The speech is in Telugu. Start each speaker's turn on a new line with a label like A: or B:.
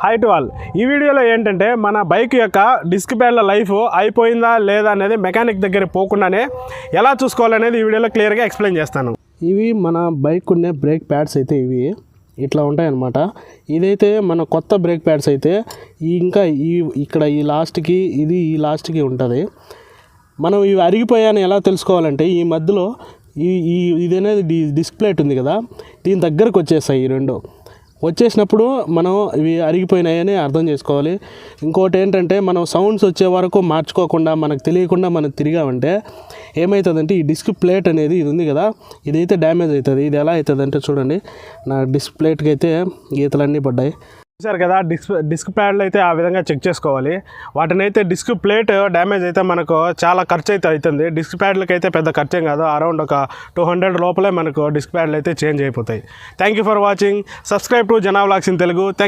A: High to all. ఈ వీడియోలో ఏంటంటే మన బైక్ యొక్క డిస్క్ ప్యాడ్ల లైఫ్ అయిపోయిందా లేదా అనేది మెకానిక్ దగ్గర పోకుండానే ఎలా చూసుకోవాలనేది ఈ వీడియోలో క్లియర్గా ఎక్స్ప్లెయిన్ చేస్తాను. ఇవి మన బైక్ ఉండే బ్రేక్ ప్యాడ్స్ అయితే ఇవి ఇట్లా ఉంటాయన్నమాట. ఇదైతే మన కొత్త బ్రేక్ ప్యాడ్స్ అయితే ఇంకా ఇక్కడ ఈ లాస్ట్కి ఈ లాస్ట్కి ఉంటుంది. మనం ఇవి అరిగిపోయాయని ఎలా తెలుసుకోవాలంటే ఈ మధ్యలో ఇది అనేది డిస్క్ ప్లేట్ ఉంది కదా, దీని దగ్గరకు వచ్చేస్తాయి. ఈ రెండు వచ్చేసినప్పుడు మనం ఇవి అరిగిపోయినాయని అర్థం చేసుకోవాలి. ఇంకోటి ఏంటంటే మనం సౌండ్స్ వచ్చే వరకు మార్చుకోకుండా మనకు తెలియకుండా మనం తిరిగామంటే ఏమవుతుందంటే ఈ డిస్క్ ప్లేట్ అనేది ఇది ఉంది కదా, ఇదైతే డ్యామేజ్ అవుతుంది. ఇది ఎలా అవుతుంది అంటే చూడండి, నా డిస్క్ ప్లేట్కి అయితే గీతలన్నీ పడ్డాయి. చూసారు కదా, డిస్క్ ప్యాడ్లు అయితే ఆ విధంగా చెక్ చేసుకోవాలి. వాటిని అయితే డిస్క్ ప్లేట్ డ్యామేజ్ అయితే మనకు చాలా ఖర్చు అయితే అవుతుంది. డిస్క్ ప్యాడ్లకి అయితే పెద్ద ఖర్చేం కాదు, అరౌండ్ ఒక 200 లోపలే మనకు డిస్క్ ప్యాడ్లు అయితే చేంజ్ అయిపోతాయి. Thank you for watching. Subscribe to జనా వ్లాగ్స్ ఇన్ తెలుగు.